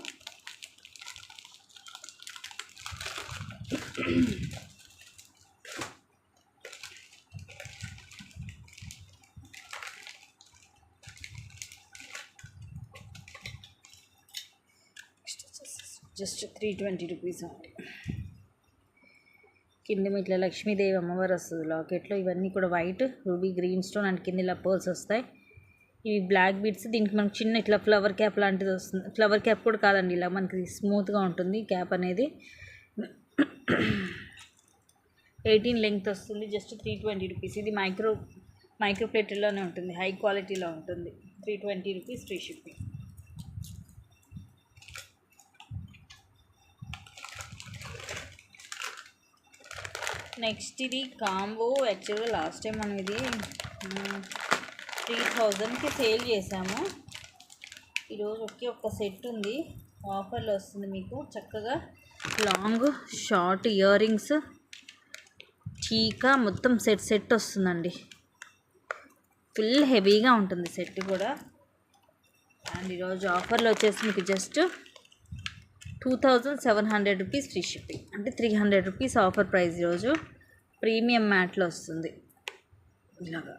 జస్ట్ 320 రూపీస్ అండి. కింద ఇట్లా లక్ష్మీదేవి అమ్మవారు వస్తుంది లాకెట్లో. ఇవన్నీ కూడా white, ruby, green stone and కింద ఇలా పర్ల్స్ వస్తాయి. ఇవి బ్లాక్ బీడ్స్. దీనికి మనకు చిన్న ఇట్లా ఫ్లవర్ క్యాప్ లాంటిది వస్తుంది. ఫ్లవర్ క్యాప్ కూడా కాదండి, ఇలా మనకి స్మూత్గా ఉంటుంది క్యాప్ అనేది. 18 లెంగ్త్ వస్తుంది. Just 320 rupees. ఇది మైక్రో ప్లేటెడ్లోనే ఉంటుంది, హై క్వాలిటీలో ఉంటుంది. 320 రూపీస్ ఫ్రీ షిప్పింగ్. నెక్స్ట్ ఇది కాంబో. యాక్చువల్గా లాస్ట్ టైం మనం ఇది 3000కి సేల్ చేసాము. ఈరోజు ఒక్క సెట్ ఉంది, ఆఫర్లో వస్తుంది మీకు. చక్కగా లాంగ్ షార్ట్ ఇయర్ రింగ్స్, చీకా మొత్తం సెట్ వస్తుందండి. ఫుల్ హెవీగా ఉంటుంది సెట్ కూడా. అండ్ ఈరోజు ఆఫర్లో వచ్చేసి మీకు జస్ట్ 2700 రూపీస్ ఫ్రీ షిప్పింగ్. అంటే 300 రూపీస్ ఆఫర్ ప్రైస్ ఈరోజు. ప్రీమియం మ్యాట్లో వస్తుంది ఇలాగా.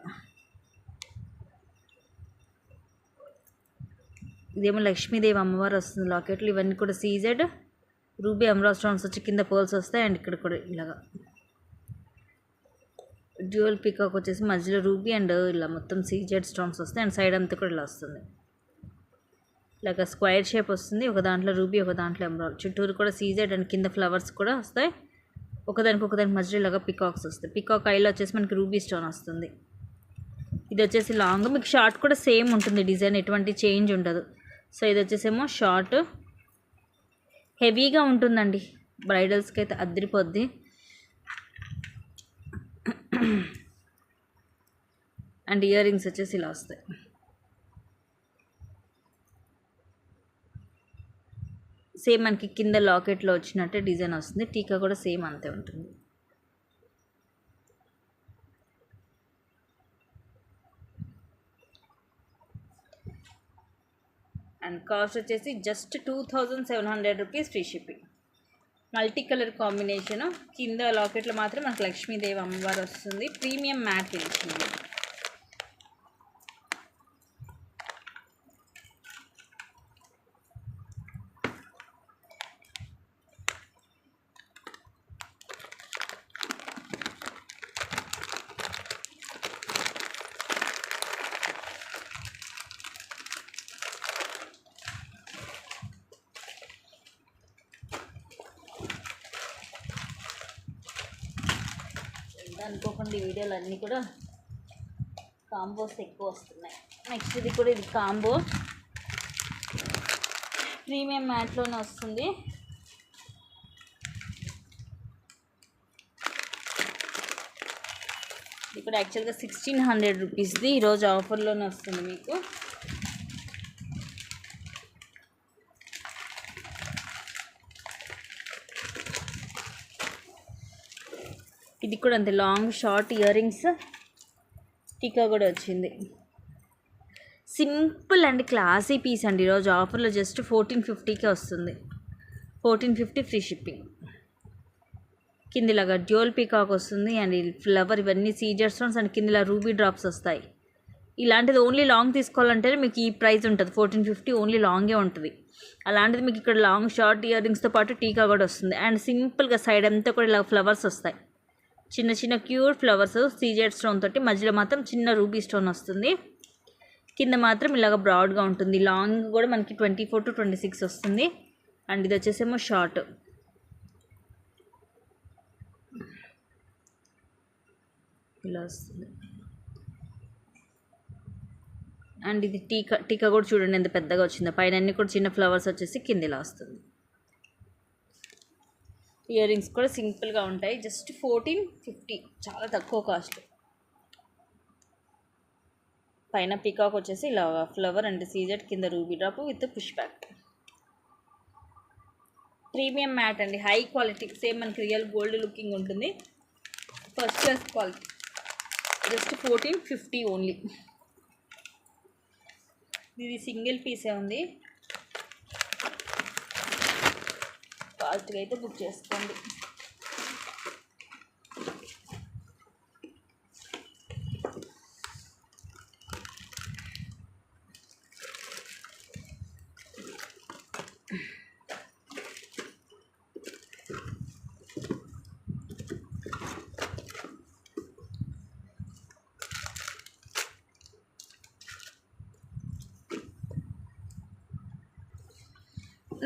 ఇదేమో లక్ష్మీదేవి అమ్మవారు వస్తుంది లాకెట్లు. ఇవన్నీ కూడా సీజెడ్ రూబీ ఎమరాల్డ్ స్టోన్స్ వచ్చి కింద పర్ల్స్ వస్తాయి. అండ్ ఇక్కడ కూడా ఇలాగా డ్యూయల్ పీకాక్ వచ్చేసి మధ్యలో రూబీ అండ్ ఇలా మొత్తం సీజెడ్ స్టోన్స్ వస్తాయి. అండ్ సైడ్ అంతా కూడా ఇలా వస్తుంది. ఇలాగ స్క్వైర్ షేప్ వస్తుంది. ఒక దాంట్లో రూబీ, ఒక దాంట్లో ఎమరాల్డ్. చుట్టూరు కూడా సీజెడ్ అండ్ కింద ఫ్లవర్స్ కూడా వస్తాయి. ఒకదానికి మధ్యలో ఇలాగా పికాక్స్ వస్తాయి. పికాక్ ఐలో వచ్చేసి మనకి రూబీ స్టోన్ వస్తుంది. ఇది వచ్చేసి లాంగ్. మీకు షార్ట్ కూడా సేమ్ ఉంటుంది డిజైన్, ఎటువంటి చేంజ్ ఉండదు. సో ఇది వచ్చేసేమో షార్ట్. హెవీగా ఉంటుందండి, బ్రైడల్స్కి అయితే అదిరిపోద్ది. అండ్ ఇయర్ రింగ్స్ వచ్చేసి ఇలా వస్తాయి. సేమ్ మనకి కింద లాకెట్లో వచ్చినట్టే డిజైన్ వస్తుంది. టీకా కూడా సేమ్ అంతే ఉంటుంది. అండ్ కాస్ట్ వచ్చేసి just 2700 rupees free shipping. Multi colour combination. కింద లాకెట్లో మాత్రం మనకు లక్ష్మీదేవి అమ్మవారు వస్తుంది. Premium matte finishing. అనుకోకుండా ఈ వీడియోలు అన్నీ కూడా కాంబోస్ ఎక్కువ వస్తున్నాయి. నెక్స్ట్ ఇది కూడా ఇది కాంబో. ప్రీమియం మ్యాట్లోనే వస్తుంది. ఇక్కడ యాక్చువల్గా 1600 రూపీస్ది, ఈరోజు ఆఫర్లోనే వస్తుంది మీకు. ఇది కూడా అంతే, లాంగ్ షార్ట్ ఇయర్ రింగ్స్, టీకా కూడా వచ్చింది. సింపుల్ అండ్ క్లాసీ పీస్ అండి. ఈరోజు ఆఫర్లో జస్ట్ 1450కే వస్తుంది. 1450 ఫ్రీ షిప్పింగ్. కిందిలాగా డ్యూయల్ పీకాక్ వస్తుంది అండ్ ఫ్లవర్, ఇవన్నీ సీజర్ స్టోన్స్ అండ్ కిందిలా రూబీ డ్రాప్స్ వస్తాయి. ఇలాంటిది ఓన్లీ లాంగ్ తీసుకోవాలంటే మీకు ఈ ప్రైస్ ఉంటుంది, 1450 ఓన్లీ లాంగే ఉంటుంది. అలాంటిది మీకు ఇక్కడ లాంగ్ షార్ట్ ఇయర్ రింగ్స్తో పాటు టీకా కూడా వస్తుంది. అండ్ సింపుల్గా సైడ్ అంతా కూడా ఇలా ఫ్లవర్స్ వస్తాయి, చిన్న చిన్న క్యూట్ ఫ్లవర్స్ సీజెడ్ స్టోన్ తోటి, మధ్యలో మాత్రం చిన్న రూబీ స్టోన్ వస్తుంది. కింద మాత్రం ఇలాగ బ్రాడ్గా ఉంటుంది. లాంగ్ కూడా మనకి 24 to 26 వస్తుంది. అండ్ ఇది వచ్చేసేమో షార్ట్. ఇలా వస్తుంది. అండ్ ఇది టీకా కూడా చూడండి ఎంత పెద్దగా వచ్చిందో. పైన అన్ని కూడా చిన్న ఫ్లవర్స్ వచ్చేసి కింద ఇలా వస్తుంది. ఇయర్ రింగ్స్ కూడా సింపుల్గా ఉంటాయి, జస్ట్ 1450, చాలా తక్కువ కాస్ట్. పైన పీకాక్ వచ్చేసి ఇలా ఫ్లవర్ అండ్ సీజెడ్, కింద ruby drop with push back. Premium matte అండి, హై క్వాలిటీ, సేమ్ మనకి రియల్ గోల్డ్ లుకింగ్ ఉంటుంది, first class quality. Just 1450 only. ఇది సింగిల్ పీసే ఉంది, ఫాస్ట్గా అయితే బుక్ చేసుకోండి.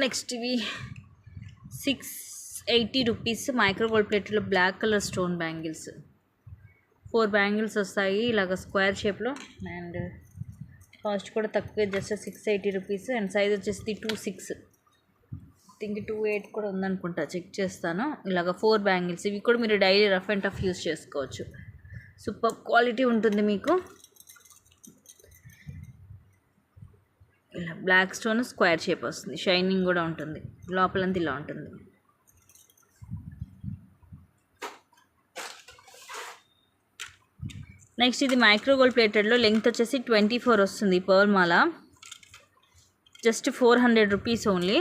నెక్స్ట్ ఇవి 680 రూపీస్ మైక్రో గోల్డ్ ప్లేట్లో black colour stone bangles. 4 bangles వస్తాయి ఇలాగ స్క్వేర్ షేప్లో. అండ్ కాస్ట్ కూడా తక్కువే, జస్ట్ 680 రూపీస్. అండ్ సైజ్ వచ్చేసి 26, థింక్ 28 కూడా ఉందనుకుంటా, చెక్ చేస్తాను. ఇలాగ 4 బ్యాంగిల్స్, ఇవి కూడా మీరు daily rough and tough use చేసుకోవచ్చు. సూపర్ క్వాలిటీ ఉంటుంది మీకు. ఇలా బ్లాక్ స్టోన్ స్క్వేర్ షేప్ వస్తుంది, షైనింగ్ కూడా ఉంటుంది, లోపలంతా ఇలా ఉంటుంది. నెక్స్ట్ ఇది మైక్రో గోల్డ్ ప్లేటెడ్లో లెంగ్త్ వచ్చేసి 24 వస్తుంది. పర్ల్ మాల just 400 rupees only.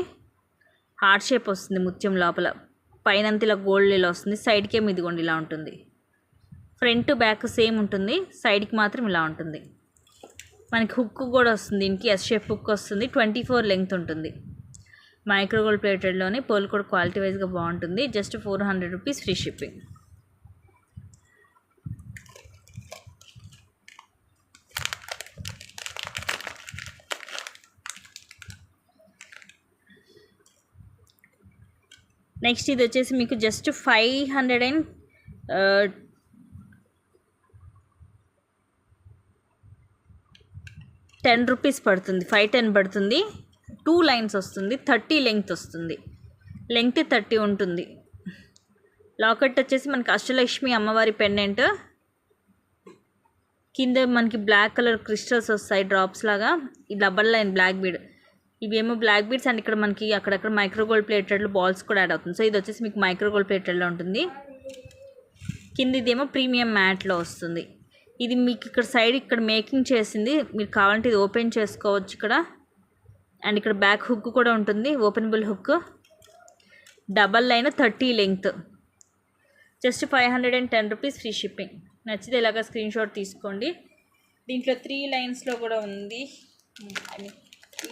Heart shape వస్తుంది ముత్యం లోపల, పైనంతా ఇలా గోల్డ్ ఇలా వస్తుంది, సైడ్కి ఏమి ఇదిగోండి ఇలా ఉంటుంది. ఫ్రంట్ బ్యాక్ సేమ్ ఉంటుంది, సైడ్కి మాత్రం ఇలా ఉంటుంది. మనకి హుక్ కూడా వస్తుంది, దీనికి ఎస్ షేప్ హుక్ వస్తుంది. 24 లెంగ్త్ ఉంటుంది. మైక్రో గోల్డ్ ప్లేటెడ్లోని పర్ల్ కూడా క్వాలిటీ వైజ్గా బాగుంటుంది. Just 400 rupees free shipping. Next ఇది వచ్చేసి మీకు జస్ట్ 510 రూపీస్ పడుతుంది, 510 పడుతుంది. 2 లైన్స్ వస్తుంది, 30 లెంగ్త్ వస్తుంది, లెంగ్త్ 30 ఉంటుంది. లాకెట్ వచ్చేసి మనకి అష్టలక్ష్మి అమ్మవారి పెండెంట్, కింద మనకి బ్లాక్ కలర్ క్రిస్టల్స్ వస్తాయి డ్రాప్స్ లాగా. ఈ డబల్ లైన్ బ్లాక్ బీడ్, ఇవేమో బ్లాక్ బీడ్స్. అండ్ ఇక్కడ మనకి అక్కడక్కడ మైక్రో గోల్డ్ ప్లేటెడ్లో బాల్స్ కూడా యాడ్ అవుతుంది. సో ఇది వచ్చేసి మీకు మైక్రో గోల్డ్ ప్లేటెడ్లో ఉంటుంది. కింద ఇదేమో ప్రీమియం మ్యాట్లో వస్తుంది. ఇది మీకు ఇక్కడ సైడ్ ఇక్కడ మేకింగ్ చేసింది, మీరు కావాలంటే ఇది ఓపెన్ చేసుకోవచ్చు ఇక్కడ. అండ్ ఇక్కడ బ్యాక్ హుక్ కూడా ఉంటుంది, openable hook. Double line 30 length, just 510 rupees free shipping. నచ్చితే ఇలాగా స్క్రీన్ షాట్ తీసుకోండి. దీంట్లో 3 లైన్స్లో కూడా ఉంది. ఐ మీన్ ఈ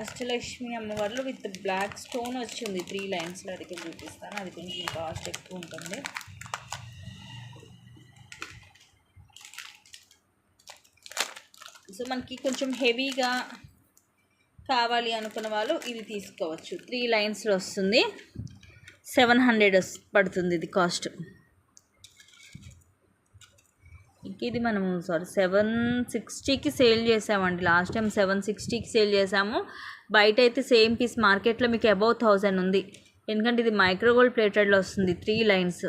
అష్టలక్ష్మి అమ్మవారిలో విత్ బ్లాక్ స్టోన్ వచ్చి ఉంది 3 లైన్స్లో. అది కూడా చూపిస్తాను, అది కొంచెం కాస్ట్ ఎక్కువ ఉంటుంది. సో మనకి కొంచెం హెవీగా కావాలి అనుకున్న వాళ్ళు ఇది తీసుకోవచ్చు. 3 లైన్స్లో వస్తుంది, 700 పడుతుంది ఇది కాస్ట్. ఇంక ఇది మనము 760కి సేల్ చేసామండి. లాస్ట్ టైం 760కి సేల్ చేసాము. బయట అయితే సేమ్ పీస్ మార్కెట్లో మీకు అబౌవ్ 1000 ఉంది. ఎందుకంటే ఇది మైక్రోగోల్డ్ ప్లేటెడ్లో వస్తుంది, 3 లైన్స్.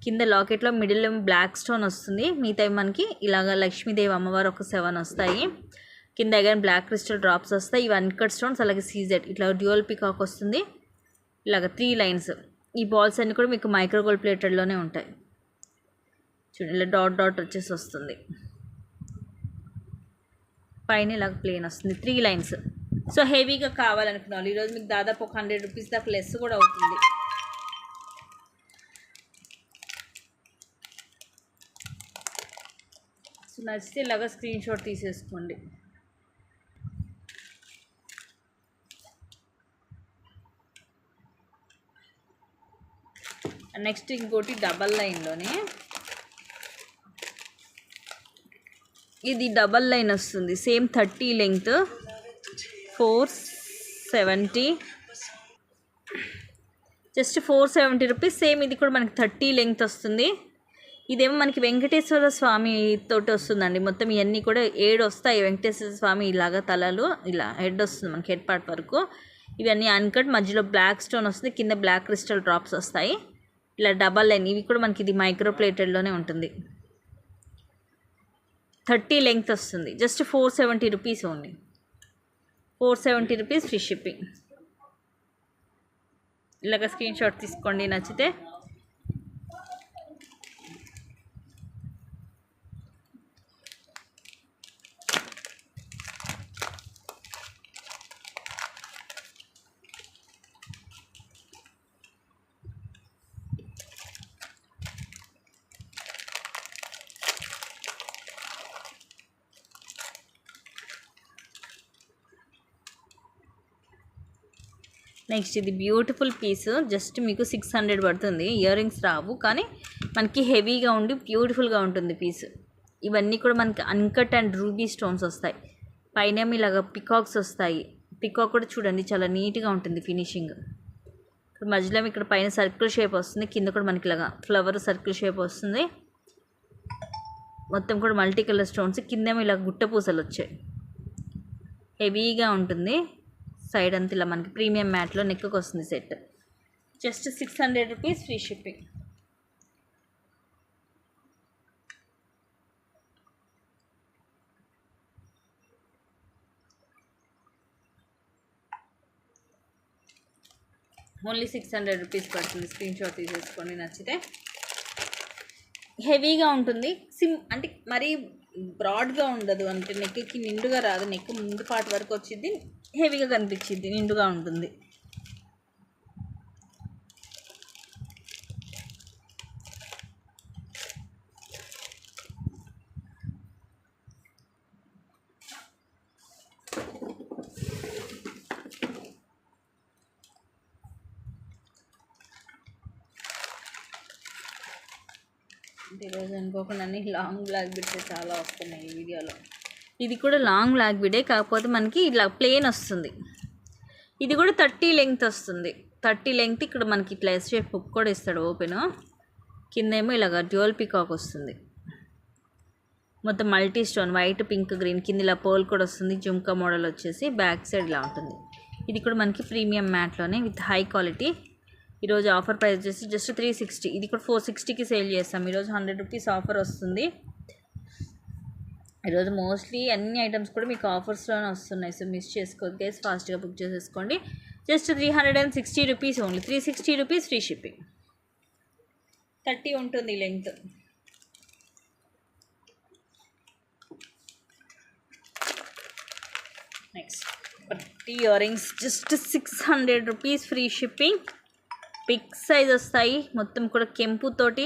కింద లాకెట్లో మిడిల్ బ్లాక్ స్టోన్ వస్తుంది. మిగతా మనకి ఇలాగ లక్ష్మీదేవి అమ్మవారు ఒక 7 వస్తాయి. కింద అగైన్ బ్లాక్ క్రిస్టల్ డ్రాప్స్ వస్తాయి. ఇవి అన్కట్ స్టోన్స్, అలాగే సీజెడ్ ఇట్లా డ్యూయల్ పికాక్ వస్తుంది. ఇలాగ 3 లైన్స్. ఈ బాల్స్ అన్నీ కూడా మీకు మైక్రోగోల్డ్ ప్లేటెడ్లోనే ఉంటాయి. చూడండి ఇలా డాట్ డాట్ వచ్చేసి వస్తుంది. పైన ఇలాగ ప్లేన్ వస్తుంది, 3 లైన్స్. సో హెవీగా కావాలనుకున్నాను ఈరోజు మీకు దాదాపు ఒక 100 రూపీస్ దాకా లెస్ కూడా అవుతుంది. సో నచ్చితే ఇలాగ స్క్రీన్ షాట్ తీసేసుకోండి. నెక్స్ట్ ఇంకోటి డబల్ లైన్లోనే, ఇది డబల్ లైన్ వస్తుంది. Same 30 length, 470, just 470 rupees. Same ఇది కూడా మనకి 30 లెంగ్త్ వస్తుంది. ఇదేమో మనకి వెంకటేశ్వర స్వామి తోటి వస్తుందండి. మొత్తం ఇవన్నీ కూడా 7 వస్తాయి. వెంకటేశ్వర స్వామి ఇలాగా తలలు, ఇలా హెడ్ వస్తుంది మనకి, హెడ్ పార్ట్ వరకు. ఇవన్నీ అన్కట్, మధ్యలో బ్లాక్ స్టోన్ వస్తుంది, కింద బ్లాక్ క్రిస్టల్ డ్రాప్స్ వస్తాయి. ఇలా డబల్ లైన్. ఇవి కూడా మనకి ఇది మైక్రో ప్లేటెడ్లోనే ఉంటుంది. 30 లెంగ్త్ వస్తుంది. Just 470 rupees only. 470 rupees free shipping. ఇలాగ స్క్రీన్ షాట్ తీసుకోండి నచ్చితే. నెక్స్ట్ ఇది బ్యూటిఫుల్ పీస్. జస్ట్ మీకు 600 పడుతుంది. ఇయర్ రింగ్స్ రావు, కానీ మనకి హెవీగా ఉండి బ్యూటిఫుల్గా ఉంటుంది పీస్. ఇవన్నీ కూడా మనకి అన్కట్ అండ్ రూబీ స్టోన్స్ వస్తాయి. పైన ఇలాగ పికాక్స్ వస్తాయి. పికాక్ కూడా చూడండి చాలా నీట్గా ఉంటుంది ఫినిషింగ్. ఇక్కడ మధ్యలో ఇక్కడ పైన సర్కిల్ షేప్ వస్తుంది, కింద కూడా మనకి ఇలాగా ఫ్లవర్ సర్కిల్ షేప్ వస్తుంది. మొత్తం కూడా మల్టీ కలర్ స్టోన్స్. కిందేమో ఇలా గుట్ట పూసలు వచ్చాయి. హెవీగా ఉంటుంది. సైడ్ అంతా ఇలా మనకి ప్రీమియం మ్యాట్లో నెక్కి వస్తుంది set. Just 600 rupees free shipping. Only 600 rupees పడుతుంది. స్క్రీన్ షాట్ తీసేసుకోండి నచ్చితే. హెవీగా ఉంటుంది. అంటే మరీ బ్రాడ్గా ఉండదు, అంటే నెక్కి నిండుగా రాదు. నెక్ ముందు పార్ట్ వరకు వచ్చింది, హెవీగా కనిపించింది, నిండుగా ఉంటుంది. ఈరోజు అనుకోకుండా అన్ని లాంగ్ బ్లాక్ బిడ్స్ చాలా వస్తున్నాయి ఈ వీడియోలో. ఇది కూడా లాంగ్ బ్లాక్ బిడే, కాకపోతే మనకి ఇలా ప్లెయిన్ వస్తుంది. ఇది కూడా 30 లెంగ్త్ వస్తుంది. 30 లెంగ్త్. ఇక్కడ మనకి ఇట్లా ఎస్ షేప్ హుక్ కూడా ఇస్తాడు ఓపెన్. కిందేమో ఇలాగ డ్యూయల్ పికాక్ వస్తుంది. మొత్తం multi stone, white pink green. కింద ఇలా పోల్ కూడా వస్తుంది. జుంకా మోడల్ వచ్చేసి బ్యాక్ సైడ్ ఇలా ఉంటుంది. ఇది కూడా మనకి ప్రీమియం మ్యాట్లోనే విత్ హై క్వాలిటీ. ఈరోజు ఆఫర్ ప్రైస్ వచ్చేసి జస్ట్ 360. ఇది కూడా 460కి సేల్ చేస్తాం. ఈరోజు 100 రూపీస్ ఆఫర్ వస్తుంది. ఈరోజు మోస్ట్లీ అన్ని ఐటమ్స్ కూడా మీకు ఆఫర్స్లోనే వస్తున్నాయి. సో మిస్ చేసుకోవద్దు గైస్, ఫాస్ట్గా బుక్ చేసేసుకోండి. Just 360 rupees only. 360 rupees free shipping. 30 ఉంటుంది లెంగ్త్. నెక్స్ట్ ప్రతి earrings just 600 rupees free shipping. Big size వస్తాయి. మొత్తం కూడా కెంపుతోటి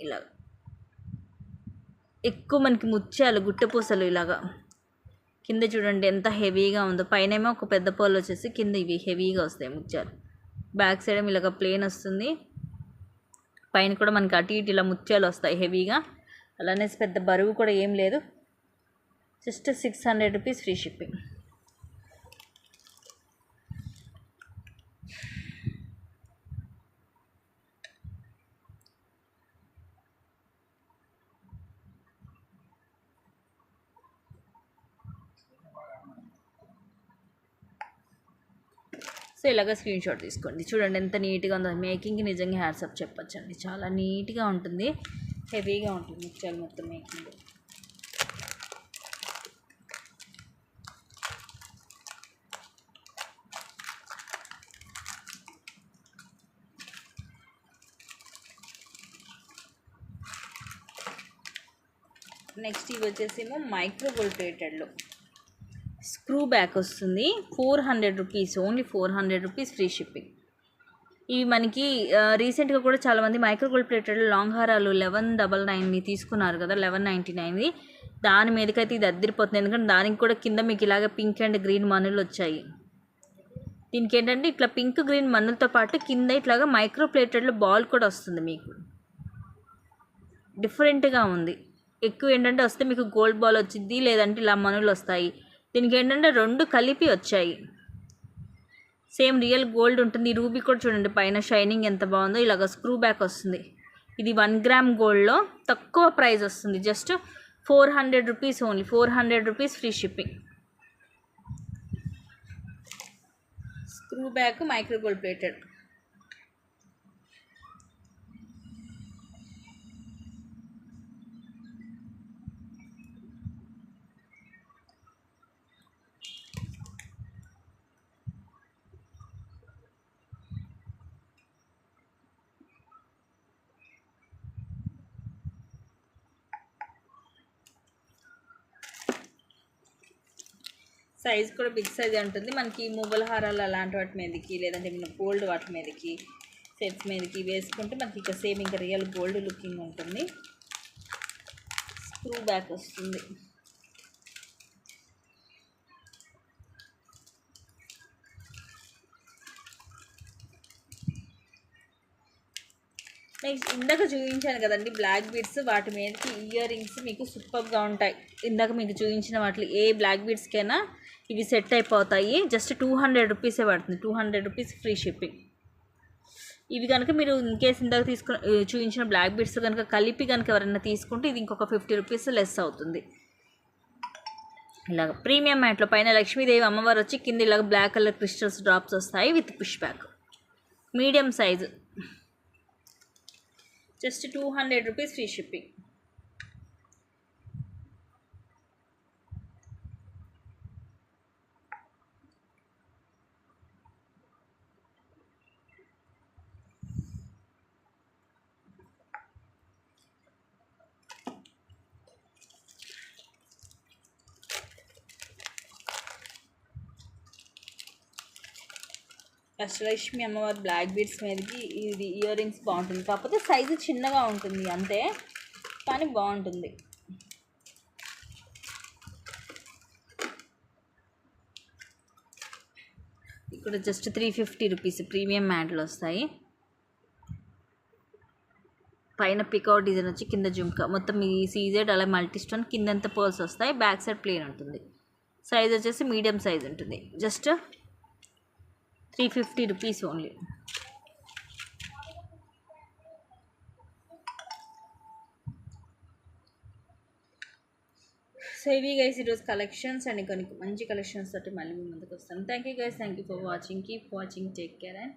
ఇలా ఎక్కువ మనకి ముత్యాలు, గుట్టపూసలు ఇలాగా. కింద చూడండి ఎంత హెవీగా ఉందో. పైనేమో ఒక పెద్ద పోల్ వచ్చేసి కింద ఇవి హెవీగా వస్తాయి ముత్యాలు. బ్యాక్ సైడ్ ఇలాగ ప్లేన్ వస్తుంది. పైన కూడా మనకి అటు ఇటు ఇలా ముత్యాలు వస్తాయి హెవీగా. అలానే పెద్ద బరువు కూడా ఏం లేదు. Just 600 rupees free shipping. So ఇలాగ స్క్రీన్ షాట్ తీసుకోండి. చూడండి ఎంత నీట్గా ఉందో. మేకింగ్కి నిజంగా హ్యాట్సప్ చెప్పొచ్చండి. చాలా నీట్గా ఉంటుంది, హెవీగా ఉంటుంది ముత్యాలు మొత్తం మేకింగ్. నెక్స్ట్ ఇవి వచ్చేసేమో మైక్రో గోల్డ్ ప్లేటెడ్లో స్క్రూ బ్యాక్ వస్తుంది. 400 rupees, only 400 rupees, free shipping. ఇవి మనకి రీసెంట్గా కూడా చాలామంది మైక్రో గోల్డ్ ప్లేటెడ్ లాంగ్ హారాలు 1199 తీసుకున్నారు కదా, 1199. దాని మీదకైతే ఇది అద్దరిపోతుంది. ఎందుకంటే దానికి కూడా కింద మీకు ఇలాగ పింక్ అండ్ గ్రీన్ మనులు వచ్చాయి. దీనికి ఏంటంటే ఇట్లా పింక్ గ్రీన్ మన్నులతో పాటు కింద ఇట్లాగా మైక్రో ప్లేటెడ్లో బాల్ కూడా వస్తుంది. మీకు డిఫరెంట్గా ఉంది. ఎక్కువ ఏంటంటే వస్తే మీకు గోల్డ్ బాల్ వచ్చింది, లేదంటే ఇలా మనులు వస్తాయి. దీనికి ఏంటంటే రెండు కలిపి వచ్చాయి. సేమ్ రియల్ గోల్డ్ ఉంటుంది. రూబీ కూడా చూడండి పైన షైనింగ్ ఎంత బాగుందో. ఇలాగ స్క్రూ బ్యాక్ వస్తుంది. ఇది 1 గ్రామ్ గోల్డ్లో తక్కువ ప్రైస్ వస్తుంది. Just 400 rupees, only 400 rupees, free shipping. Screw back micro gold plated. Size కూడా బిగ్ సైజ్ ఉంటుంది. మనకి మువ్వల హారాలు అలాంటి వాటి మీదకి, లేదంటే మన గోల్డ్ వాటి మీదకి, సెట్స్ మీదకి వేసుకుంటే మనకి ఇక సేమ్ ఇంకా రియల్ గోల్డ్ లుకింగ్ ఉంటుంది. స్క్రూ బ్యాక్ వస్తుంది. నెక్స్ట్ ఇందాక చూపించాను కదండి బ్లాక్ బీడ్స్, వాటి మీదకి ఇయర్ రింగ్స్ మీకు సూపర్గా ఉంటాయి. ఇందాక మీకు చూపించిన వాటిలో ఏ బ్లాక్ బీడ్స్కైనా ఇవి సెట్ అయిపోతాయి. జస్ట్ 200 రూపీసే పడుతుంది. 200 రూపీస్, ఫ్రీ షిప్పింగ్. ఇవి కనుక మీరు ఇన్కేస్ ఇందాక చూపించిన బ్లాక్ బీడ్స్ కనుక కలిపి కనుక ఎవరైనా తీసుకుంటే ఇది ఇంకొక 50 రూపీస్ లెస్ అవుతుంది. ఇలాగ ప్రీమియం మ్యాట్లో పైన లక్ష్మీదేవి అమ్మవారు వచ్చి కింద ఇలాగ బ్లాక్ కలర్ క్రిస్టల్స్ డ్రాప్స్ వస్తాయి with push back. Medium size, just 200 rupees, free shipping. Ashtalakshmi అమ్మవారి బ్లాక్ బీడ్స్ మీదకి ఇది ఇయర్ రింగ్స్ బాగుంటుంది. కాకపోతే సైజు చిన్నగా ఉంటుంది అంతే, కానీ బాగుంటుంది. ఇక్కడ జస్ట్ 350 రూపీస్, ప్రీమియం మ్యాట్లు వస్తాయి. పైన పికౌట్ డిజైన్ వచ్చి కింద జుమ్కా మొత్తం ఈ సీజెడ్ అలా మల్టీ స్టోన్, కిందంతా పర్ల్స్ వస్తాయి. బ్యాక్ సైడ్ ప్లేన్ ఉంటుంది. సైజ్ వచ్చేసి మీడియం సైజ్ ఉంటుంది. Just 350 rupees only. సో ఇవి గైస్ ఈరోజు కలెక్షన్స్ అండ్ కొన్ని మంచి కలెక్షన్స్ తోటి మళ్ళీ మీ ముందుకు వస్తాను. Thank you guys, thank you for watching. Keep watching, take care and